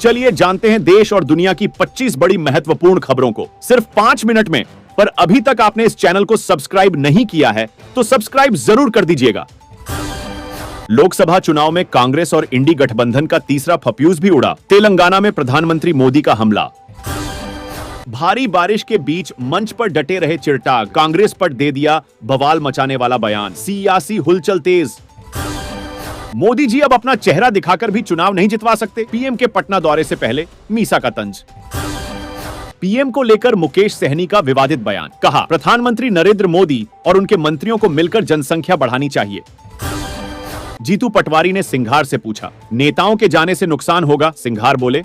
चलिए जानते हैं देश और दुनिया की 25 बड़ी महत्वपूर्ण खबरों को सिर्फ 5 मिनट में। पर अभी तक आपने इस चैनल को सब्सक्राइब नहीं किया है तो सब्सक्राइब जरूर कर दीजिएगा। लोकसभा चुनाव में कांग्रेस और इंडी गठबंधन का तीसरा फफ्यूज भी उड़ा। तेलंगाना में प्रधानमंत्री मोदी का हमला। भारी बारिश के बीच मंच पर डटे रहे चिरटाग, कांग्रेस पर दे दिया बवाल मचाने वाला बयान। सियासी हुलचल तेज। मोदी जी अब अपना चेहरा दिखाकर भी चुनाव नहीं जितवा सकते। पीएम के पटना दौरे से पहले मीसा का तंज। पीएम को लेकर मुकेश सहनी का विवादित बयान। कहा, प्रधानमंत्री नरेंद्र मोदी और उनके मंत्रियों को मिलकर जनसंख्या बढ़ानी चाहिए। जीतू पटवारी ने सिंघार से पूछा, नेताओं के जाने से नुकसान होगा? सिंघार बोले,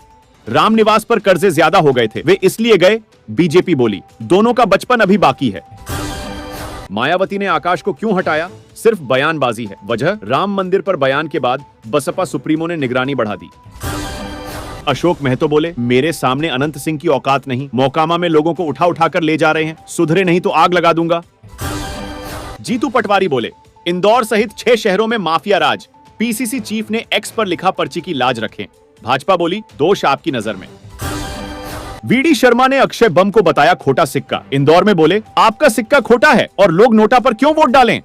रामनिवास पर कर्जे ज्यादा हो गए थे, वे इसलिए गए। बीजेपी बोली, दोनों का बचपन अभी बाकी है। मायावती ने आकाश को क्यों हटाया? सिर्फ बयानबाजी है। वजह, राम मंदिर पर बयान के बाद बसपा सुप्रीमो ने निगरानी बढ़ा दी। अशोक महतो बोले, मेरे सामने अनंत सिंह की औकात नहीं। मोकामा में लोगों को उठा उठाकर ले जा रहे हैं, सुधरे नहीं तो आग लगा दूंगा। जीतू पटवारी बोले, इंदौर सहित 6 शहरों में माफिया राज। पीसीसी चीफ ने एक्स पर लिखा, पर्ची की लाज रखें। भाजपा बोली, दोष आपकी नजर में। वीडी शर्मा ने अक्षय बम को बताया खोटा सिक्का। इंदौर में बोले, आपका सिक्का खोटा है और लोग नोटा पर क्यों वोट डालें?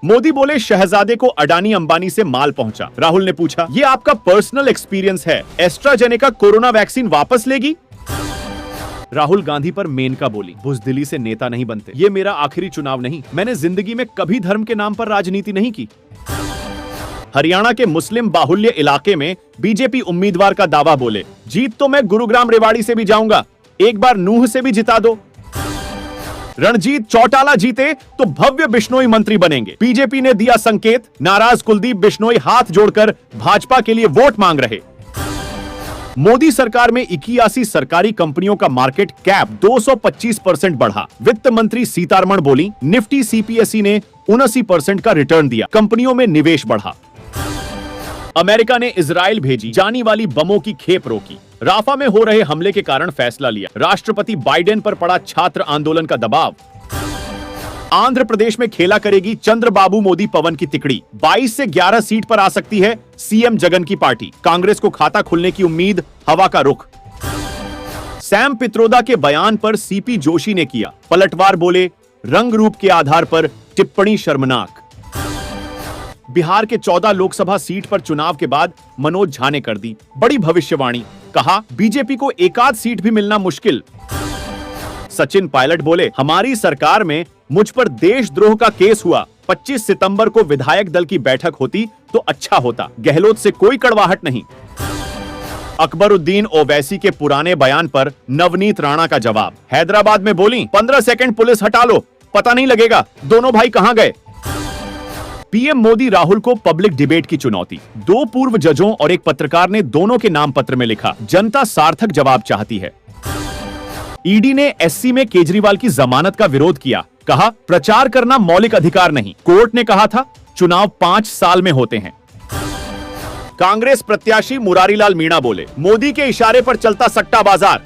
मोदी बोले, शहजादे को अडानी अंबानी से माल पहुंचा। राहुल ने पूछा, ये आपका पर्सनल एक्सपीरियंस है, एस्ट्राजेनेका कोरोना वैक्सीन वापस लेगी? राहुल गांधी पर मेनका बोली, बुजदिली से नेता नहीं बनते। ये मेरा आखिरी चुनाव नहीं, मैंने जिंदगी में कभी धर्म के नाम पर राजनीति नहीं की। हरियाणा के मुस्लिम बाहुल्य इलाके में बीजेपी उम्मीदवार का दावा। बोले, जीत तो मैं गुरुग्राम रेवाड़ी से भी जाऊंगा, एक बार नूह से भी जिता दो। रणजीत चौटाला जीते तो भव्य बिश्नोई मंत्री बनेंगे। बीजेपी ने दिया संकेत, नाराज कुलदीप बिश्नोई हाथ जोड़कर भाजपा के लिए वोट मांग रहे। मोदी सरकार में 81 सरकारी कंपनियों का मार्केट कैप 225% बढ़ा। वित्त मंत्री सीतारमण बोली, निफ्टी सीपीएसई ने 79% का रिटर्न दिया, कंपनियों में निवेश बढ़ा। अमेरिका ने इजराइल भेजी जानी वाली बमों की खेप रोकी। राफा में हो रहे हमले के कारण फैसला लिया। राष्ट्रपति बाइडेन पर पड़ा छात्र आंदोलन का दबाव। आंध्र प्रदेश में खेला करेगी चंद्रबाबू मोदी पवन की तिकड़ी। 22 से 11 सीट पर आ सकती है सीएम जगन की पार्टी। कांग्रेस को खाता खुलने की उम्मीद, हवा का रुख। सैम पित्रोदा के बयान पर सीपी जोशी ने किया पलटवार। बोले, रंग रूप के आधार पर टिप्पणी शर्मनाक। बिहार के 14 लोकसभा सीट पर चुनाव के बाद मनोज झा ने कर दी बड़ी भविष्यवाणी। कहा, बीजेपी को एकाध सीट भी मिलना मुश्किल। सचिन पायलट बोले, हमारी सरकार में मुझ पर देशद्रोह का केस हुआ। 25 सितंबर को विधायक दल की बैठक होती तो अच्छा होता, गहलोत से कोई कड़वाहट नहीं। अकबरुद्दीन ओवैसी के पुराने बयान पर नवनीत राणा का जवाब। हैदराबाद में बोली, 15 सेकंड पुलिस हटा लो, पता नहीं लगेगा दोनों भाई कहां गए। पीएम मोदी राहुल को पब्लिक डिबेट की चुनौती। 2 पूर्व जजों और एक पत्रकार ने दोनों के नाम पत्र में लिखा, जनता सार्थक जवाब चाहती है। ईडी ने एससी में केजरीवाल की जमानत का विरोध किया। कहा, प्रचार करना मौलिक अधिकार नहीं, कोर्ट ने कहा था चुनाव 5 साल में होते हैं। कांग्रेस प्रत्याशी मुरारीलाल मीणा बोले, मोदी के इशारे पर चलता सट्टा बाजार,